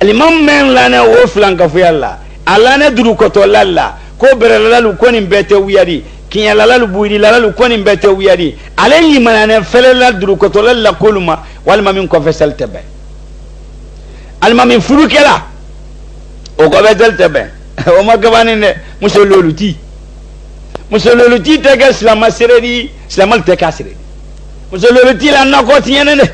Imam men lana wo flanka fu yalla alana duru ko to lalla ko beralalu ko nin bete wiyari kinya lalalu buiri lalalu ko nin bete wiyari alayhi manana felala duru ko to lalla kuluma walma min ko fesal tebe alma min furukela o ko betel tebe o magabani ne musololuti tega islama seredi islamal te kasiri musololuti la nako tiene ne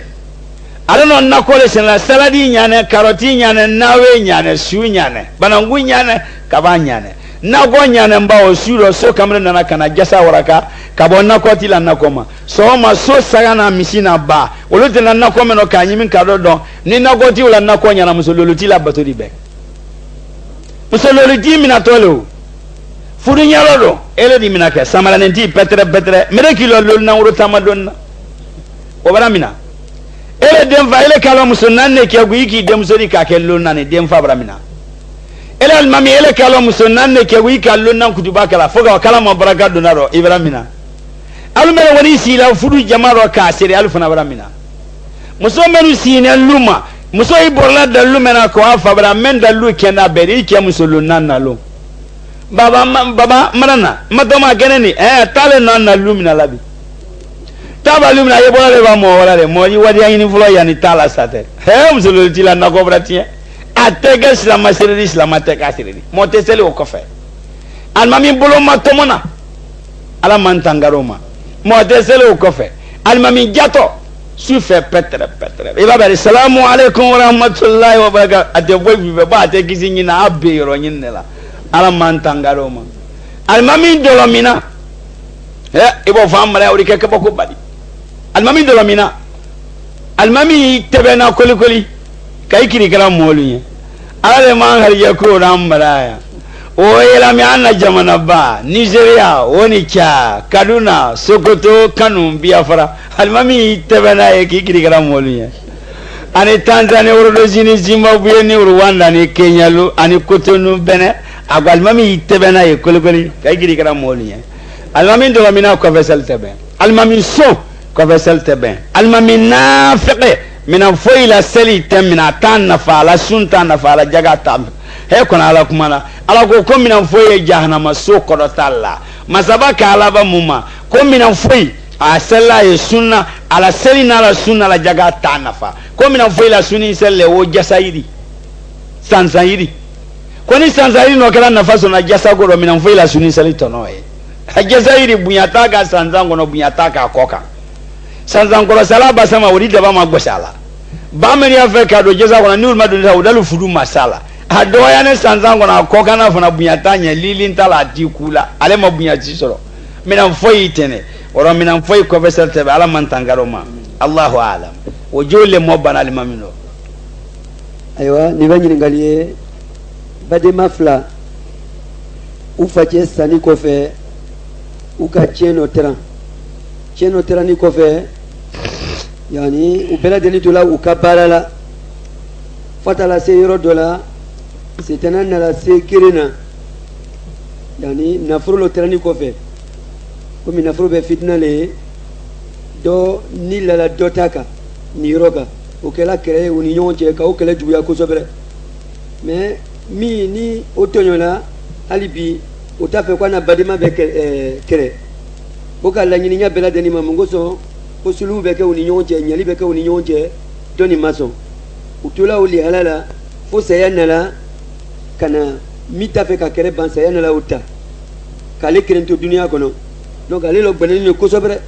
alano nako le sen saladi nyane karoti nyane nawe nyane su nyane banangu nyane kaba nyane nako nyane mbawo suro so kamre nana kana jasa waraka kabo nako ti la nako ma so ma so sagana misina ba olote na nako meno kanyimin kadodo ni nako ti la nako nyana musololuti la batodi be musololuti minatolo furu nyalodo ele di minaka samala nenti petre mere kilo lol na wuro tamadonna o baramina ele dem fa ele kala musunnan ne ke guiki dem sori ka ke lol na ne dem fa baramina ele almami ele kala musunnan ne ke guiki lol na kutuba kala foga kala mo baraka donaro ibramina almere woni sila furu jamaro ka sere alfuna baramina muso menu sine luma muso iborla dalu mena ko afa baramen dalu kena beri ke musulunnan na lo baba marana madama geneni tale na lumina labi taba lumina yebola le ba mo wala le mo yi wadi ayini fulo yani tala sate muzulu tila na ko bratie atega islam sirri islam atega sirri mo tesele o kofe almami bolo matomona ala mantangaroma mo tesele o kofe almami jato sufe petre e baba assalamu alaikum wa rahmatullahi wa barakatuh ade boy bi ba ate gizinyi na abiro nyinela ala mantangaroma almami dolomina ibo famara uri ke bako badi almami dolomina almami tebena kolikoli kay kiri kala moluye ala man har yako rambaraya o yela mi anna jamana ba Nigeria woni cha Kaduna Sokoto Kano Biafra almami tebena e kiri kala moluye ani Tanzania wuro zini Zimbabwe ni Rwanda ni Kenya lu ani Cotonou Benin almami tebena e kolikoli kay giri kala moliye almami dolomina ko vesel tebe almami so ko vesel tebe almami nafiqe mina foila seli temina tan fala sunta na fala jaga tam he kona ala kumana ala ko mina foye jahannama so ko talla masabaka ala ba muma ko mina foyi a sella e sunna ala seli na la sunna la jaga tanafa ko mina foila sunni selle wo jasairi sansairi koni sanzairi no kala nafaso na jasa goro mina mfuila suni salito noe jazairi bunyataka sanzango no bunyataka koka sanzango la salaba sama urida ba magosala ba meri afeka do jasa ko na niul madu ta udalu fudu masala adoya ne sanzango na koka na fona bunyatanya lili ntala dikula ale mo bunyati soro mina mfoi tene oro mina mfoi ko veserte ala mantangaroma Allahu aalam wajule mo banal mamino aywa ni banyi ngaliye bade mafla ufache sani kofe uka cheno tera ni kofe yani upela deni tula ukabalala fatala se yoro dola setana na la se kirina yani nafrulo tera ni kofe kumi nafru be fitna le do ni la dotaka ni roga ukela kere union je ka ukela juya ko sobere mais mi ni otonyola alibi utafe kwa na badima be kere boka la nyini nya bela deni mamungoso posulu be ke union je nyali be ke union je doni maso utula uli halala fo sayanala kana mitafe ka kere ban sayanala uta kale kirento dunia kono donc ale lo beneni ko sobre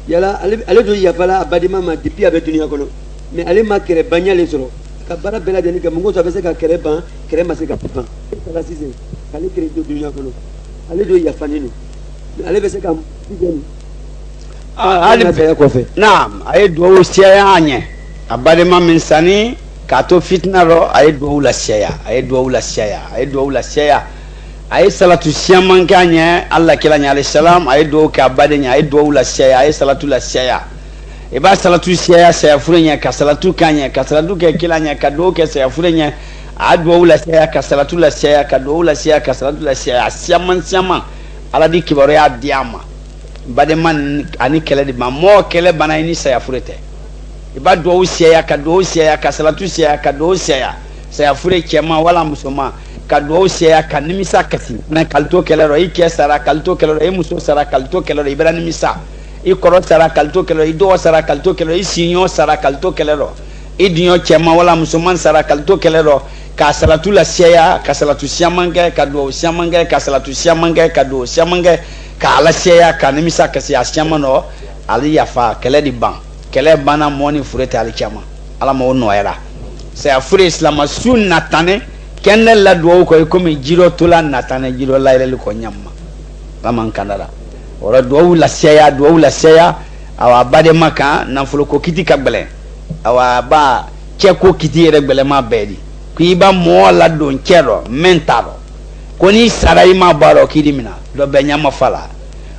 yala ale do yafala abadima ma depuis abe dunia kono mais ale ma kere banyale soro ka bara bela deni ka mungo so be se ka kere ban kere ma se ka ban kala sise kale kirento dunia kono ale do yafanino ale be se ka bigeni ali be ko fe naam ay do sia anye abadima min sani kato fitna ro ay do la sia ay salatu siaman kanya Allah kilanya alayhi salam ay do ka badenya ay do la sia ay salatu la sia e ba salatu sia saya furenya ka salatu kanya ka salatu ke kilanya ka do ke saya furenya ado la sia ka salatu la sia ka do la sia ka salatu la sia siaman ala di kibaro ya diama bademan ani kele di mamo kele bana ini saya furete e ba do sia ka salatu sia ka do sia saya fure cɛma wala musoma ka duwawu seya ka nimisa kasi na kalito kɛlɛ rɔ i kɛ sara kalito kɛlɛ rɔ i muso sara kalito kɛlɛ rɔ i bɛra nimisa i kɔrɔ sara kalito kɛlɛ rɔ i dɔgɔ sara kalito kɛlɛ rɔ i siɲɔ sara kalito kɛlɛ rɔ i duɲɔ cɛma wala musoman sara kalito kɛlɛ rɔ ka salatu la seya ka salatu siaman kɛ ka duwawu siaman kɛ ka salatu siaman kɛ ka duwawu siaman kɛ ka ala seya ka nimisa kasi a siaman rɔ ale yafa kɛlɛ di ban kɛlɛ banna mɔ ni fure tɛ ale cɛma ala ma o nɔyara saya fure islama su natane kɛnɛ la duwawu kɔ i komi jiro tola natane jiro layɛlɛli kɔ ɲamma baman kandara ora duwawu la seya awa badema kan nafolo ko kiti ka gbɛlɛn awa ba cɛ ko kiti yɛrɛ gbɛlɛma bɛɛ di ko i ba mɔɔ la don cɛ rɔ mɛn ta rɔ ko n'i sara i ma bɔ rɔ k'i di mina dɔ bɛ ɲama fa la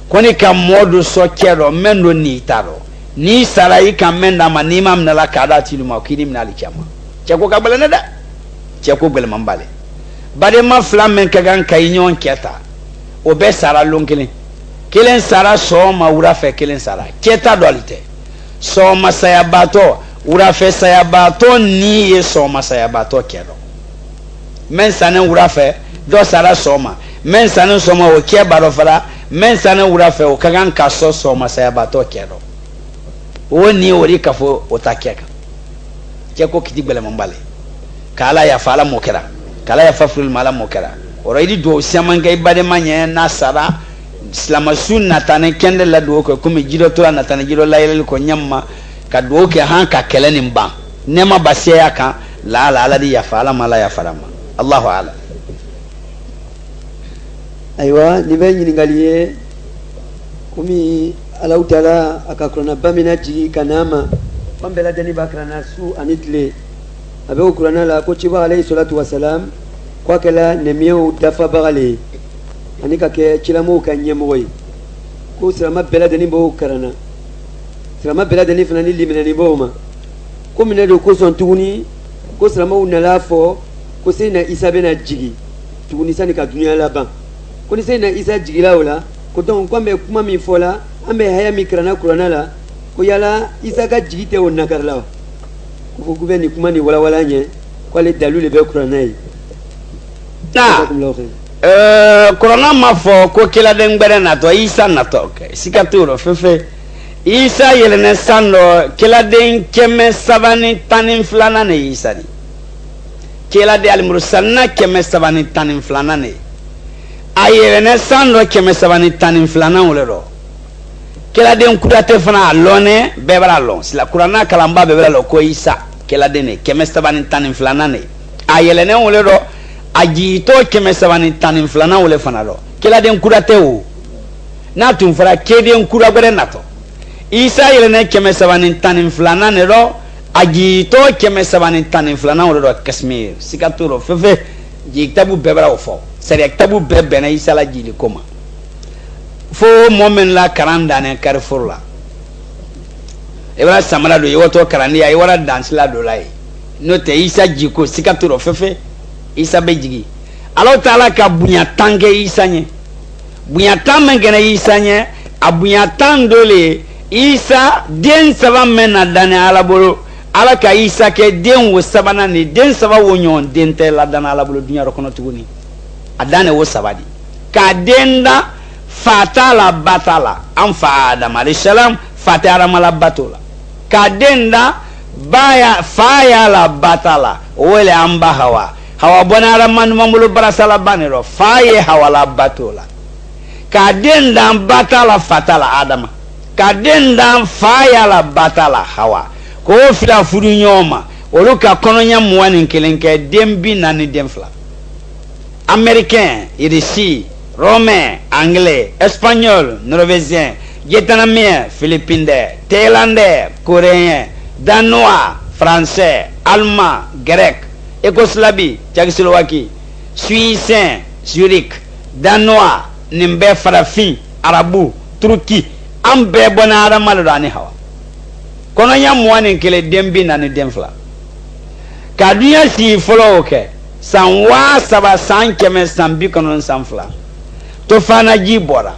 ko ni ka mɔɔ do sɔ cɛ rɔ mɛn do n'i ta rɔ n'i sara i ka mɛn d'a ma n'i ma minɛ la k'a d'a tigi ma k'i di mina ali cɛ ma cɛ ko ka gbɛlɛn ne dɛ cɛ ko gbɛlɛman bale badema fila min ka kan ka i ɲɔgɔn cɛ ta o bɛɛ sara lon kelen kelen sara sɔgɔma wula fɛ kelen sara cɛ ta dɔ ale tɛ sɔgɔma sayabaatɔ wula fɛ sayabaatɔ n'i ye sɔgɔma sayabaatɔ kɛ dɔn mɛn sanni wula fɛ dɔ sara sɔgɔma mɛn sanni sɔgɔma o cɛ b'a dɔ fara mɛn sanni wula fɛ o ka kan ka sɔn sɔgɔma sayabaatɔ kɛ dɔn o ni o de ka fɔ o ta kɛ kan cɛ ko kiti gbɛlɛman bale k'ala yafa ala mɔ kɛra k'ala yafa furuli ma ala mɔ kɛra o rɔ i di duwawu siaman kɛ i badema ɲɛ n'a sara silamasu natane kɛnɛ la duwawu kɛ komi jidɔ tora natane jidɔ layɛlɛli kɔ ɲɛma ka duwawu kɛ han ka kɛlɛ nin ban nɛɛma ba seya kan laala ala di yafa ala ma ala yafara ma allahu ala ayiwa nin bɛ ɲininkali ye komi alahu taala a ka kuranna ba min jigi ka n'a ma k'an bɛɛ lajɛlen b'a karanna su ani tile a bɛ o kuranna la ko ciba alayhi salatu wasalam k'a kɛla nɛmiyaw dafabaga le ye ani ka kɛ cilamɔgɔw ka ɲɛmɔgɔ ye ko sirama bɛɛ lajɛlen b'o karanna sirama bɛɛ lajɛlen fana ni liminɛni b'o ma ko minɛ don kosɔn tuguni ko siramaw nana fɔ ko seyina isa bɛna jigi tuguni sani ka dunuya laban ko ni seyina isa jigila o la ko donc k'an bɛ kuma min fɔ la an bɛ haya min karanna kuranna la ko yala isa ka jigi tɛ o nakari la wa ko fo k'u bɛ nin kuma nin walawala ɲɛ k'ale dalu de bɛ kuranna ye. kuranna ma fɔ ko kɛladen gbɛrɛ natɔ isa natɔ kɛ siga t'o rɔ fefe isa yɛlɛnɛ san dɔ kɛladen 312 ne ye isa de kɛladen alimurusalina 312 ne a yɛlɛnɛ san dɔ 312 wolo rɔ kɛladen kudatɛ fana a lɔnɛ bɛɛ b'a lɔn sila kuranna kalanba bɛɛ b'a lɔn ko isa kɛladen ne 312 ne a yɛlɛnɛ wolo rɔ a jigitɔ 312 wolo fana rɔ kɛladen kudatɛ o n'a tun fɔra kɛden kura wɛrɛ natɔ isa yɛlɛnɛ 312 ne rɔ a jigitɔ 312 wolo rɔ kasimir siga t'o rɔ fefe jigitabu bɛɛ b'a o fɔ sariya kitabu bɛɛ bɛnna isa la jigili ko ma fo mɔgɔ min la karan dannen carrefour la i b'a samara don i wɔtɔ karandenya i wara dansila dɔ la ye n'o tɛ isa jiko siga t'o rɔ fefe isa bɛ jigi ala taala ka bonya tan kɛ isa ɲɛ bonya tan min kɛra isa ɲɛ a bonya tan dɔ le ye isa den 3 min na danne ala bolo ala ka isa kɛ den wo 3nan de den 3 wo ɲɔgɔn den tɛ ladanna ala bolo dunuya kɔnɔ tuguni a dan ne wo 3 de k'a den da fa t'a la ba t'a la an fa Adam alayhi salam fa tɛ Adama la ba t'o la k'a den da fa y'a la ba t'a la o wele an ba Hawa Hawa bɔnna Adama ɲuman bolo barasala ba ne rɔ fa ye Hawa la ba t'o la k'a den da ba t'a la fa t'a la Adama k'a den da fa y'a la ba t'a la Hawa k'o fila furu ɲɔgɔn ma olu ka kɔnɔɲɛ 21 kɛ den 40 den 2 américain irisi romain anglais espagnol norvégien vietnamien philippindais thaïlandais coréen danois français allemand grec écoslavie tchécoslovaquie suisse zurich danois nin bɛɛ farafin arabu turki an bɛɛ bɔnna adama de don ani Hawa kɔnɔɲɛ 21 den 40 den 2 ka dunuya sigi fɔlɔ o kɛ san 7,000 san 100 san 90 san 2 tofana ji bɔra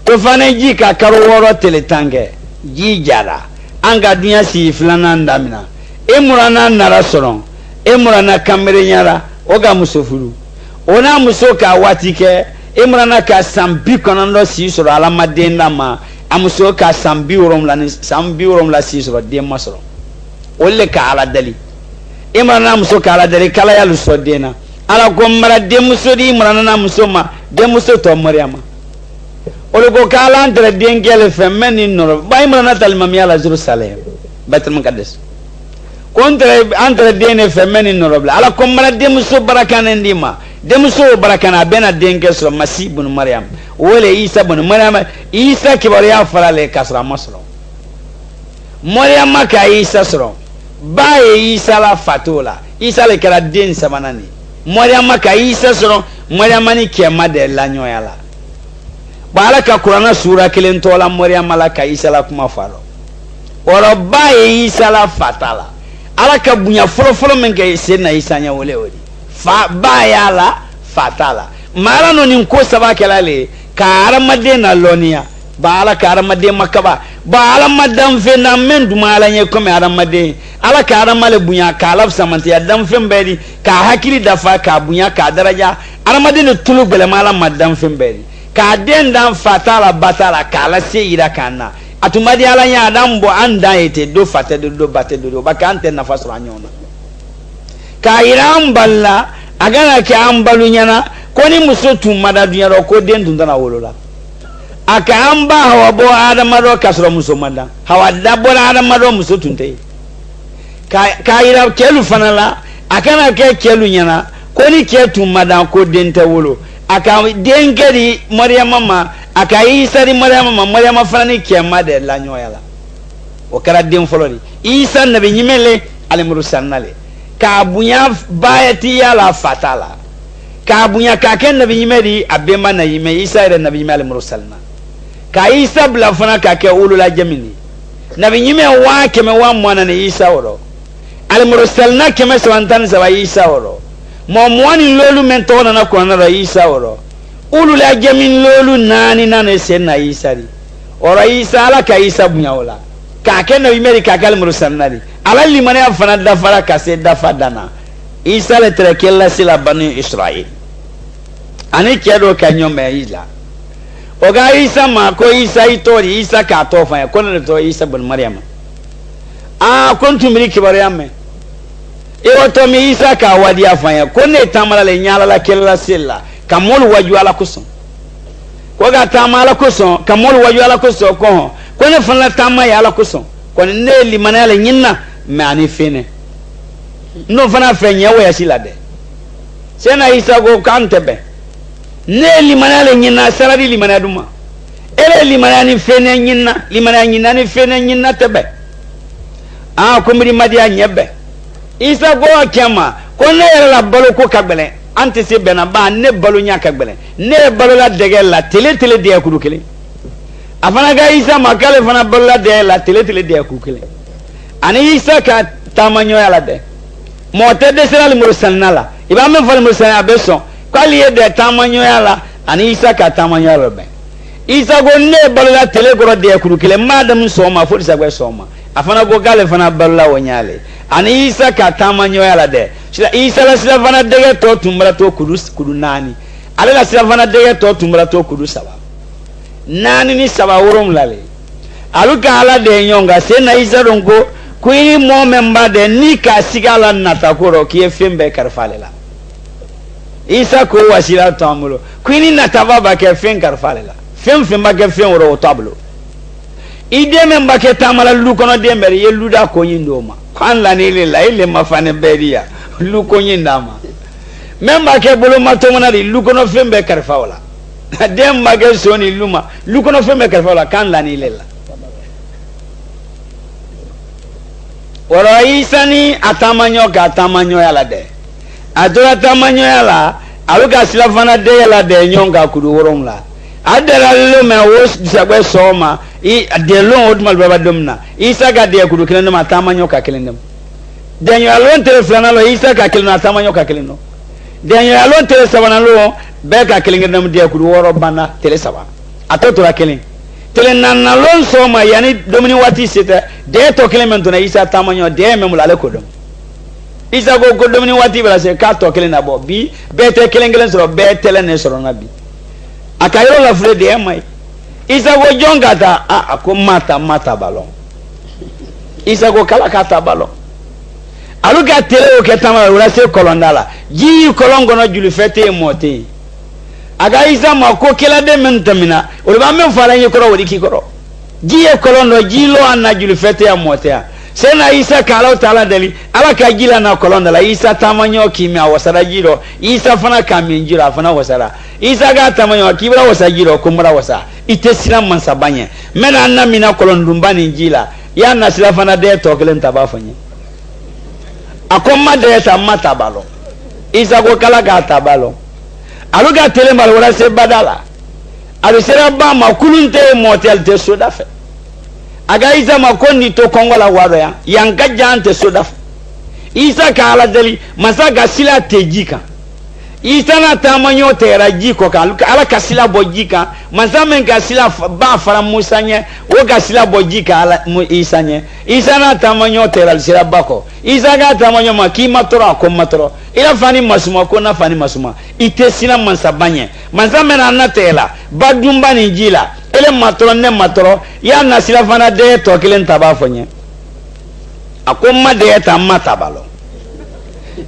tofana ji ka karo 6 tile 10 kɛ ji jara an ka dunuya sigi filanan damina imurana nara sɔrɔ Imrana kamere nyara oga musofuru ona muso ka watike Imrana ka sambi konondo si soro alamaden ma amuso ka sambi urom la si soro de masoro olle ka ala dali Imrana muso ka ala dali kala ya luso dena ala ko mara de muso di Imrana na muso ma de muso to Maryama olugo ka ala entre dengele femeni noro ba Imrana talmami ala Jerusalem Baitul Maqdis entre dene femeni noro bla ala ko mara de muso barakana ndima de muso barakana bena denke so Masih ibn Maryam wole Isa ibn Maryam Isa kibariya farale kasra masro Maryam ka Isa sro ba Isa la fatula Isa le kala den samanani Maryam ka Isa sro Maryam ni kema de la nyoyala bala ka Qur'ana sura kelen tola Maryam la ka Isa la kuma falo oro ba Isa la fatala ala ka bunya folo men ke na Isa nya wole wodi fa ba yala fatala mara no nin ko saba kelale ka aramade na lonia ba ala ka aramade makaba ba ala madam fe na men duma ala nye ko me aramade ala ka aramale bunya ka alaf samanti ya dam fe mbedi ka hakili dafa ka bunya ka daraja aramade ne tulu bele mala madam fe mbedi ka den dan fatala batala ka ala se ira kana atumadi ala nya adam bo anda ete do fate do bate do ba kan ten na fasra nyona ka iram balla agana ke ambalu nyana koni muso tumada dunya ro ko den dundana wolola aka amba hawa bo adama ro kasro muso manda hawa dabora adama ro muso tunte ka ira kelu fanala akana ke kelu nyana koni ke tumada ko den ta wolo aka den gari Maryama ma aka Isa di Maryama fanani ke made la nyoyala o kara den folori Isa nabi nyimele al mursalnale ka bunya bayati yala fatala ka bunya ka ken nabi yimedi abema na yime Isa ira nabi yimel mursalna ka Isa bla fana ka ke ulula jamini nabi yime wa keme wa mwana ne Isa woro al mursalna keme sawantan sa Isa woro mo mwani lolu men to na ko na Isa woro ulula jamin lolu nani nane sen na Isa ri ora Isa ala ka Isa bunya wala ka ken nabi yimedi ka kal mursalna ri ala limane afana dafara kase dafa dana Isa le trekella sila bani Israel ani kedo kanyome ila oga Isa ma ko Isa itori Isa ka tofa ya kono to Isa bin Maryam kontu miliki Maryam e to mi Isa ka wadi afanya konne tamala le nyala la kella sila kamol waju ala kuson ko ga tamala kuson kamol waju ala kuson ko konne fanla tamaya ala kuson konne ne limane le nyinna mani fene no fana fenye we asila de sena Isa go kantebe ne limanale nyina saradi limana duma ele limana ni fene nyina limana nyina ni fene nyina tebe kumiri madia nyebe Isa go akema ko ne la balo ko kagbele ante se bena ba ne balo nya kagbele ne balo la dege la tele de akuru kele afana ga Isa makale fana balo la de la tele de akuru kele ani Isa ka tamanyo yala de mote de sera le mursalnala iba me fal mursal abeson kwali de tamanyo yala ani Isa ka tamanyo yala be Isa go ne balla tele go de kuru kile madam so ma fo isa go so ma afana go gale fana balla wonyale ani Isa ka tamanyo yala de sila Isa la sila fana de to tumra to kudu nani ale la sila fana de to tumra to kudu saba nani ni saba worom lale aluka ala de nyonga sena Isa rongo kuini mo memba de ni ka sigala natakoro ki fembe karfalela Isa ko wasila tamulo kuini nataba ba ke fen karfalela femba ke fen woro tablo ide memba ke tamala lu kono de mbere ye luda ko nyindoma kan la ni le ile mafane beria lu ko nyindama memba ke bolo matomana di lu kono fembe karfawala dem mage soni luma lu kono fembe karfawala kan la ni le oro Isa ni atamanyo ka atamanyo yala de adora atamanyo yala aluka silafana de yala de nyonga kudu woromla adara lo me wos disagwe soma I de lo odmal baba domna Isa ga de kudu kilendo atamanyo ka kilendo de nyo alon telefona lo Isa ka kilendo atamanyo ka kilendo de nyo alon telefona lo be ka kilendo de kudu woro bana telesaba atotora kilendo tele nanna lon soma yani domini wati sita de to kilemento na Isa tamanyo de memula le kodom Isa go ko domini wati bala se ka to kelen na bo bi be te kelen soro be tele ne soro na bi akayro la fure de mai Isa go jonga ta ko mata balon Isa go kala kata balon aluga tele o ketama wala se kolondala ji kolongo no julu fete mote aga Isa ma ko kela de mentamina o ba men fala ni koro wodi ki koro ji e kolondo ji lo anna julu fete ya mote sena Isa kala taala dali ala ka jila na kolonda la Isa tamanyo kimia wasara jiro Isa fana kaminjira fana wasara Isa ga tamanyo kibra wasajiro kumra wasa itesira mansabanye mena na mina kolondumbani jila ya na sila fana de tokelen tabafanye akoma de ta matabalo Isa go kala ga tabalo aluga tele mal wala se badala alisera ba makulunte motel te sodafe aga Isa makoni to kongola wado ya yanka jante sodafe Isa kala dali masaga sila tejika Isa na tamanyo tera jiko ka ala kasila bojika masamen kasila ba fara musanye o kasila bojika ala Isa nye Isa na tamanyo tera sila bako Isa ga tamanyo makima toro ko matoro ila fani masuma ko na fani masuma itesina mansabanye masamen na tela badumba ni jila ele matoro ne matoro ya na sila fana de to kilen tabafonye akoma de ta matabalo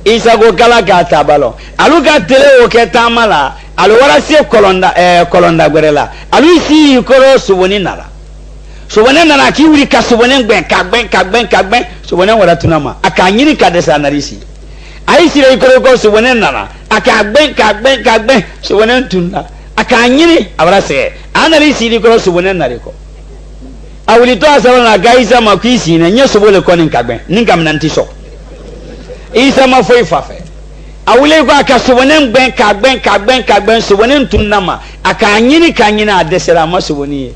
Isa go kala ka tabalo aluga tele o ke tamala alu wara se kolonda gwerela alu si koro suboni nala ki wuri ka suboni gben suboni wara tunama aka nyiri ka desa narisi ai sire koro ko suboni nala aka gben suboni tunna aka nyiri abara se analisi di koro suboni nariko awuli to asaba na gaisa makwisi na nye subole ko nin kagben nin kam nan tiso Isa ma foi fafe awule ko aka subonen gben kagben subonen tunnama aka anyini kanyina adesera ma suboni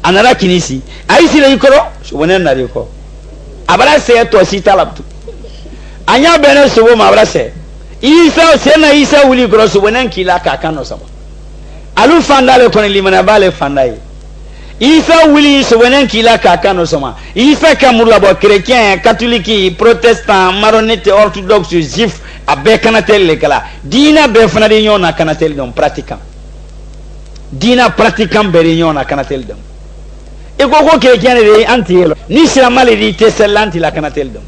anara kinisi aisi le ikoro subonen na riko abara se to sita laptu anya bene subo ma abara se Isa se na Isa wuli ikoro subonen kila ka kano sama alu fandale ko limana bale fandai Isa wuli subonen kila ka kano sama Isa kamurla bo chrétien catholique protestant maronite orthodoxe juif abe kanatel le kala dina be fana de nyona kanatel dom pratiquant dina pratiquant be nyona kanatel dom e go chrétien de antielo ni silamale di teselanti la kanatel dom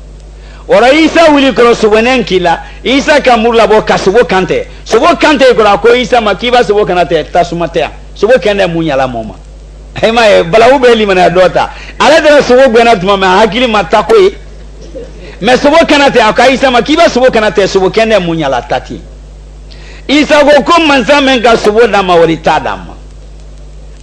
ora Isa wuli ko subonen kila Isa kamurla bo kasubo kante ko Isa makiba subo kanate tasumatea subo kende munyala moma hema balawu be limana dota ala da subo gwana tuma ma hakili matako yi me subo kanate aka Isa makiba subo kanate subo kende munyala tati Isa go ko manza menga subo na mawrita dama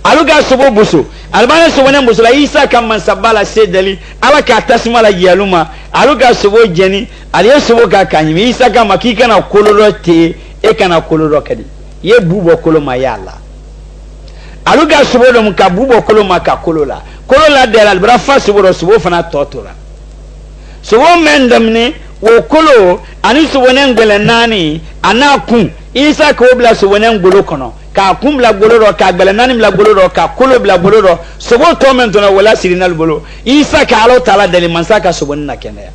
aluga subo busu albana subo ne busu la Isa kam mansabala sedeli ala ka tasmala yaluma aluga subo jeni aliye subo ka kanyimi Isa kam makika na koloro te e kana koloro kadi ye bubo koloma yala aluga subo dom ka bubo koloma ka kolola de la brafa subo fana totora subo mendamni wo kolo ani subo ne ngele nani anakun Isa ko bla subo ne ngolo kono ka kum bla goloro ka gbele nani bla goloro ka kolo bla goloro subo to men to na wala sirinal bolo Isa ka alo tala deli mansaka subo na kene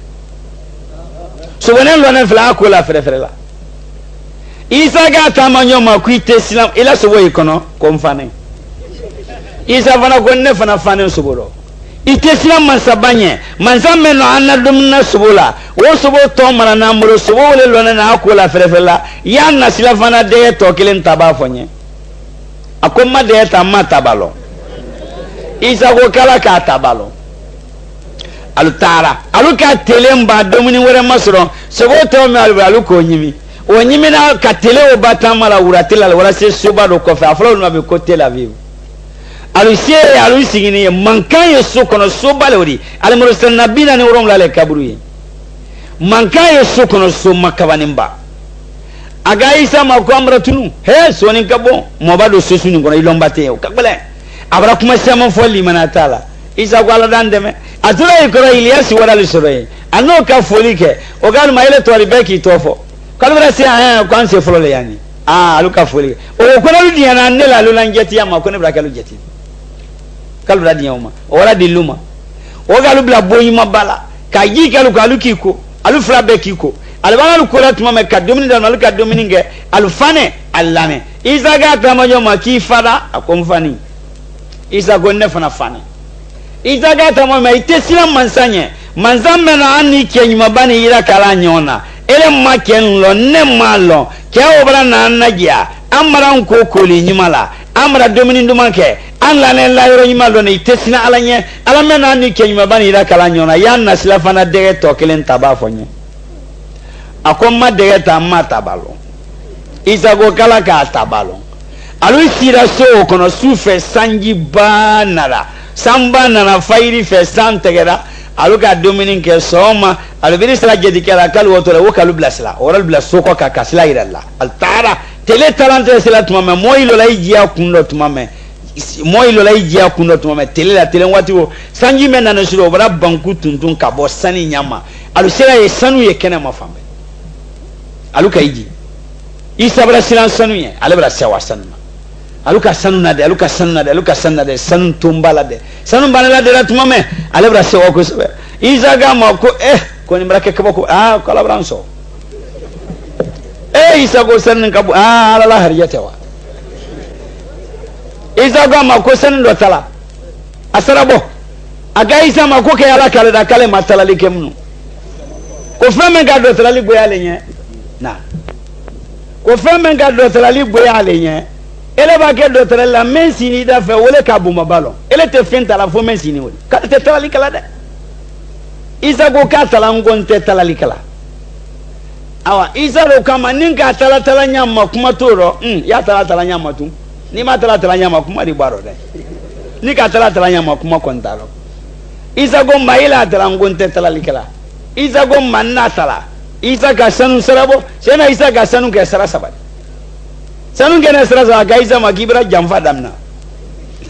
subo ne lo ne fla ko la fere la Isa ga tamanyo makuite silam ila subo ikono ko mfane Isa fana ko ne fana fane subolo itesina mansabanye mansameno anadumna subula wo subo to mara na muro subo le lona na akola ferefela ya na sila fana de to kilen tabafonye akoma de ta matabalo Isa ko kala ka tabalo alutara aluka telemba domini wore masoro subo to me aluko nyimi o nyimi na ka tele o batamala uratela wala se suba do ko fa aflo no be ko Tel Aviv alu sigini mankaye sokono sobalori al mursal nabina ni urom la le kabruye mankaye sokono so makabanimba aga Isa ma ko amratunu he soni kabo mobado sesuni ngona ilombate o kabale abra kuma sama foli manatala Isa ko ala dandeme atula ikora Ilyas wala lisore anno ka foli ke o gal maile to ribeki tofo kalbra se kan se folo le yani alu ka foli o ko na diana nela lu langeti ya ma ko ne bra kalu jeti kalu radi yoma ora diluma o galu bla boyima bala ka yi kalu kiko alu frabe kiko albana lukola tuma me ka domini dal mal ka domini nge alfane allane isa ga tamajo maki fada akomfani isa gonne fana fane isa ga tamo me itesila mansanye manzambe na ani kenyuma bani ira kala nyona ele maken lo ne malo ke obra na nagia amara ko koli nyimala amara domini ndumanke alla ne la yoro nyimalo ne itesina alanye alame na ani kenyuma bani ira kala nyona yanna sila fana dege tokelen tabafonye akomma dege tamma tabalo isago kala ka tabalo alu sira so kono sufe sanji banara samba nana fairi fe santegera alu ka dominin ke soma alu biri sala jedi kala kalu wotole wo kalu blasla oral blaso ko ka kasla iralla altara tele talante sila tumame moyilo la ijia kundo tumame moyilo la ijia kundo tumame tele la tele wati wo sanji men nana shiro bara banku tuntun ka bo sani nyama alu sira ye sanu ye kene mafambe alu ka iji isa bara silan sanu ye ale bara sewa sanu aluka sanu na de aluka sanu na de aluka sanu na de sanu tumbala de sanu banala de tumame ale bara sewa ko sebe isa ga ma ko ko ni barake ko ko kala branso isa go sanu ka ala la hariyata wa isa ga ma ko sanu do tala asarabo aga isa ma ko ke ala kala da kale matala likemnu ko femme ga do tala li goyale nye na ko femme ga do tala li goyale nye ele ba ke do tala la mensini da fe wole ka buma balo ele te fenta la fo mensini wole ka te tala li kala de isa go ka tala ngon te tala li kala awa isa ro kama ninka tala tala nyama kuma toro ya tala nyama tu ni ma tala nyama kuma di baro de ni ka tala nyama kuma kontalo isa go maila tala ngon te tala li kala isa go manna tala isa ka sanu sarabo sena isa ka sanu ke sara sabad sanu ke na sara sa ga isa magibra jamfa damna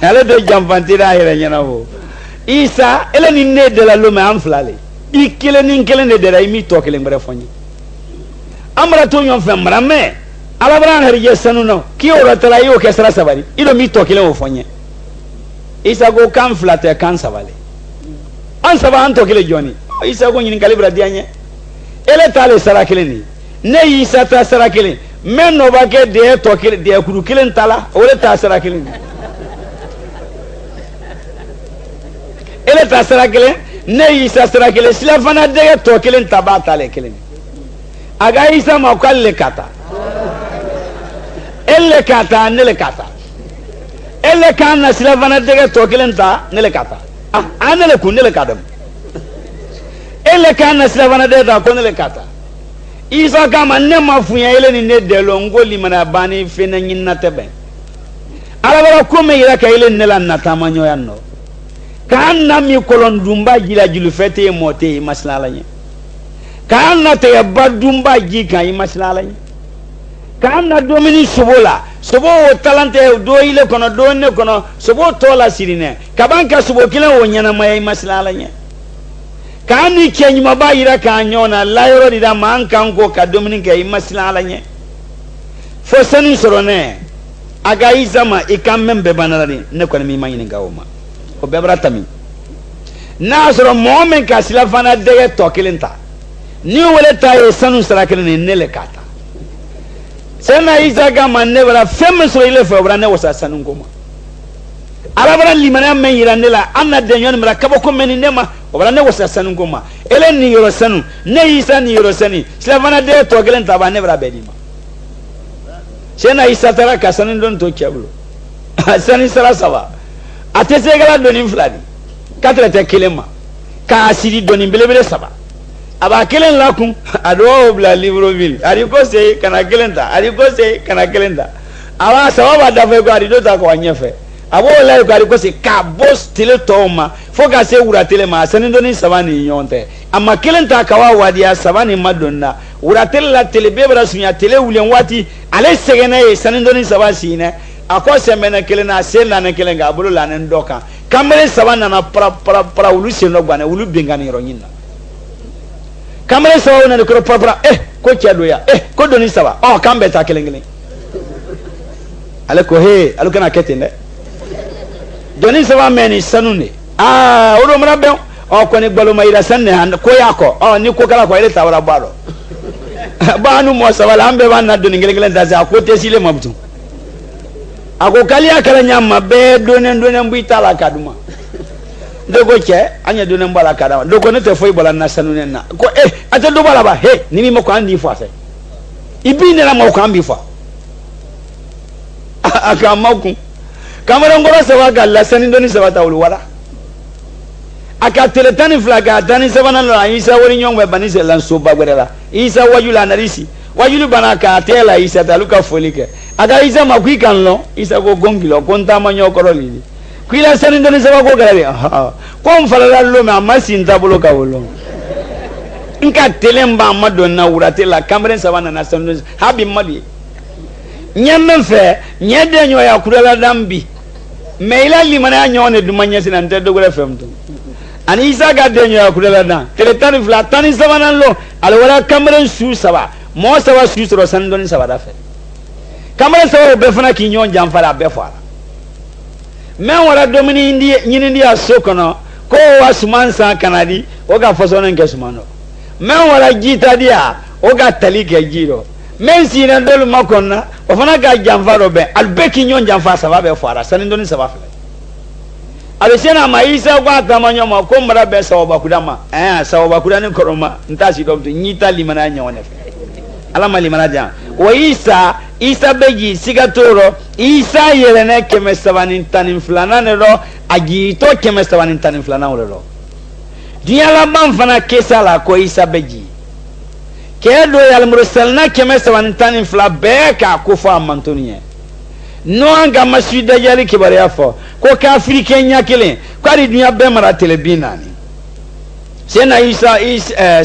ale do jamfa tira hira nyana ho isa ele ni ne de la lome amflale ikele ni kele ne de ra imi to kele ngre fonyi amra to nyon fe mrame ala bran herje sanu no ki ora tala yo ke sara sabari ido mi to kele o fonye isa go kan flate kan sabale an saba an to kele joni isa go nyin kalibra dianye ele tale sara kele ni ne isa ta sara kele men no ba ke de to kele de kuru kele tala ole ta sara kele ni ele ta sara kele ne isa sara kele sila fana de to kele taba tale kele ni aga isa ma kalle kata elle kata ne le kata elle kana sila fana de to kele ta ne le kata anele ku ne le kadam ele kana slavana de da konele kata isa kama ne mafunya ele ni ne de longoli mana bani fena nyinna tebe ala bara kome ira ka ele ne la natama nyoyanno kana mi kolon dumba jila jilu fete mote maslala nye kana te badumba jika yi maslala nye kana domini subola sobo talante do ile kono do ne kono sobo tola sirine kabanka sobo kila wonyana mai maslala nye kani kenyi mabayira kanyona layro dida mankango ka dominike imasila alanye fo senu sorone aga izama ikamembe banarani ne ko mi manyini ngawma o bebra tami na soro momen ka sila fana de to kilenta ni wole taye sanu sarakene ne le kata sena izaga manne bra femme so ile fe bra ne wasa sanu ngoma arabara limana men yirane la anna de nyon mra kabo ko men nema obara ne wasa sanu ngoma ele ni yoro sanu ne isa ni yoro sani slavana de to gelen taba ne bra bedima sena isa tara ka sanu don to kyablo sani sara sawa atese gala doni fladi katre te kelema ka asiri doni belebele saba aba kelen lakun ado bla livro vil ari ko se kana kelenta ari ko se kana kelenta awa sawa ba da fe ko ari do ta ko anyefe abo la ko ari ko se ka boss tele toma fo ka se wura tele ma sanin doni sabani yonte amma kelenta ka wa wadiya sabani madonna wura tele la tele be bra sunya tele wulen wati ale segene e sanin doni sabasi ne ako se mena kelena se la ne kelenga bulu la ne ndoka kamere sabana na para wulu se no gwane wulu bengani ro nyina kamere sawa na ko para ko chado ya ko doni saba kambe ta kelengele ale ko he alu kana ketende doni saba meni sanune oro mra be ko ni gbalo mayira sanne han ko yako ni ko kala ko ile tawara baro banu mo sawala ambe bana do ngele ndazi akote sile mabtu akokalia kala nyama be donen mbuitala kaduma dogo che anya donen bala kadama dogo ne te foi bala na sanune na ko ate do bala ba he ni mi mo ko andi fo ase ibi ne na mo ko ambi fo aka maku kamara ngoro sawa galla sanin doni sawa tawlu wala aka teletani flaga tani sabana la isa wori nyongwe banise lan so bagwerela isa wajula narisi wajulu banaka tela isa taluka folike aga isa makuikan lo isa go gongilo konta manyo korolili kuila sanin doni sawa go garabe ko mfalala lo ma masinta bolo kawolo nka telemba madonna wuratela kamren sabana na sanin habi mali nyammen fe nyede nyo ya kurala dambi meila limana nyone dumanya sinante dogore femto ani isa ga de nyo ya kurala dan teletani fla tani sabana lo alwala kamren su saba mo saba su ro sandoni saba da fe kamren saba be fana ki nyon jamfala be fala men wala domini indi nyini ndi asokono ko wasumansa kanadi o ga fosono nke sumano men wala jita dia o ga talike jiro men si na dolu makonna o fana ga jamfaro be albeki nyon jamfa saba be fara sanindoni saba fe alishena maisa kwa tamanyo mako mara be sawa bakudama sawa bakudani koroma ntasi domto nyita limana nyone fe alama limana ja o isa beji sigatoro isa yelene keme sabanin tanin flana ne ro agito keme sabanin tanin flana ro diala man fana kesala ko isa beji kedo yal mursalna keme sabanin tanin fla beka kufa mantoniye no anga masuda yali kibari afo ko ka afrika nya kele ko ari dunya be mara telebinani sena isa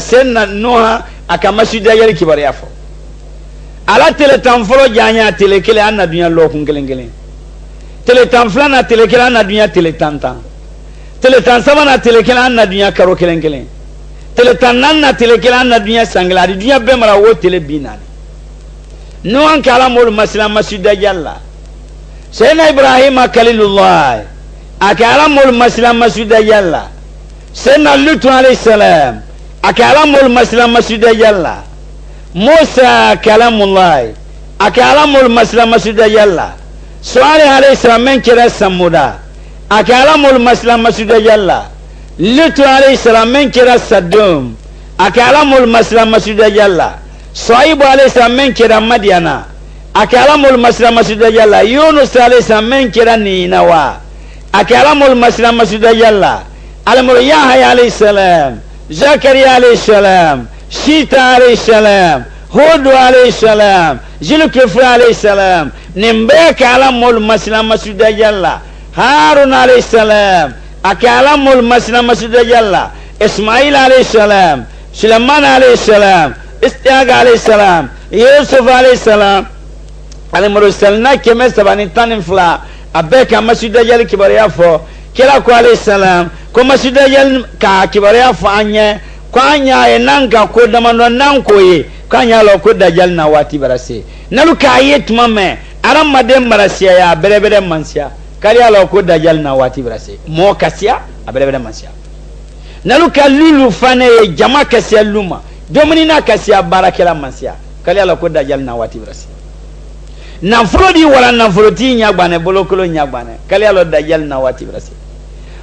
sena noha aka masuda yali kibari afo ala tele tanfolo janya tele kele anna dunya lo kun kelen tele tanflana tele kele anna dunya tele tanta tele tansabana tele kele anna dunya karo kelen tele tananna tele kele anna dunya sangla di dunya be mara wo tele binani no an kala mol masla masuda yalla Sayyidina Ibrahim Khalilullah akala mol masla masuda yalla Sayyidina Lut alayhi salam akala mol masla masuda yalla Musa kalamullah akala mol masla masuda yalla Salih alayhi salam men kira samuda akala mol masla masuda yalla Lut alayhi salam men kira Sadum akala mol masla masuda yalla Shuaib alayhi salam men kira Madiana akala mol masla masuda yalla Yunus alayhi salam men kira Ninawa akala mol masla masuda yalla alamul Yahya alayhi salam Zakaria alayhi salam Shita alayhi salam Hud alayhi salam Zulkifl alayhi salam nimbe kala mol masla masuda yalla Harun alayhi salam akala mol masla masuda yalla Ismail alayhi salam Sulaiman alayhi salam Ishaq alayhi salam Yusuf alayhi salam al-mursalna keme sabani tanin fla abeka masuda yalla kibariya fo kila ko alayhi salam ko masuda yalla ka kibariya fo anye ko anya enanga ko damano nan koye ko anya lo ko dajal na wati barase nalu ka yet mame aram madem barase ya berebere mansia kali lo ko dajal na wati barase mo kasia berebere mansia nalu ka lulu fane jama kasia luma domini na kasia barakela mansia kali lo ko dajal na wati barase na frodi wala na froti nyagbane bolokolo nyagbane kali lo dajal na wati barase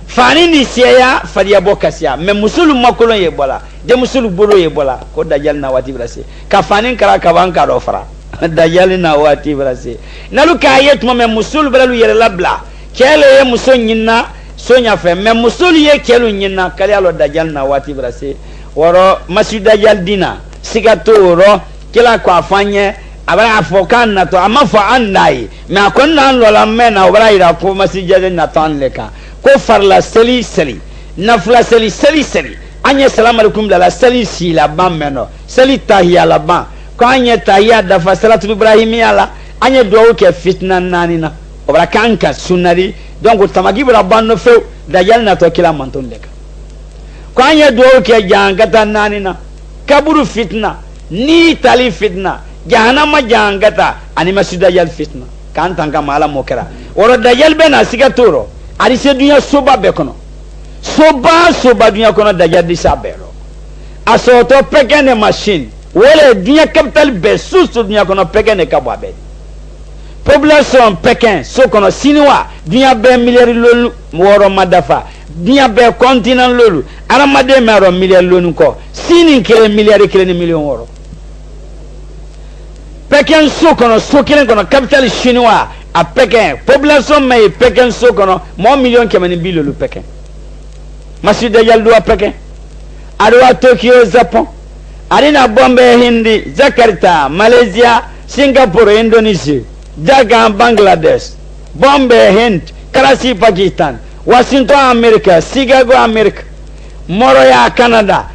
fani ni siya fadia bokasia me musulu makolo ye bola de musulu bolo ye bola ko dajal na wati brase ka fani kara ka ban ka do fara dajal na wati brase nalu ka yet mo me musulu belalu yere labla kele ye muso nyina sonya fe me musulu ye kelu nyina kali alo dajal na wati brase woro masu dajal dina sigatoro kila kwa afanye abara afokan na to amafa andai me akonna lola mena obara ira ko masijade na tanleka ko farla seli nafla seli anya salam alaikum la seli si la bameno seli tahiyya la ban ko anya tahiyya da fa salatu ibrahimiya la anya do ke fitna nanina obra kanka sunari donc tamagi bra banno fe da yalna to kila manton leka ko anya do ke jangata nanina kaburu fitna ni tali fitna jahannama jangata ani masida yal fitna kan tanga mala mokera woro da yal bena sigatoro ali se dunya soba be kono soba dunya kono da jadi sabero asoto pekene machine wala dinya capital be susu dinya kono Pékin ne ka bwa be population Pékin so kono siniwa dinya be milliard lolu woro madafa dinya be continent lolu aramade maro milliard lolu ko sini kele milliard kele ni million woro Pékin so kono so kele kono capital chinois a Pékin population may Pékin so kono mo million kemani bilolu Pékin masjid yaldu a Pékin adwa Tokyo Japon arina Bombay Hindi Jakarta Malaysia Singapore Indonesia Dhaka Bangladesh Bombay Hind Karachi Pakistan Washington America Chicago America Moroya Canada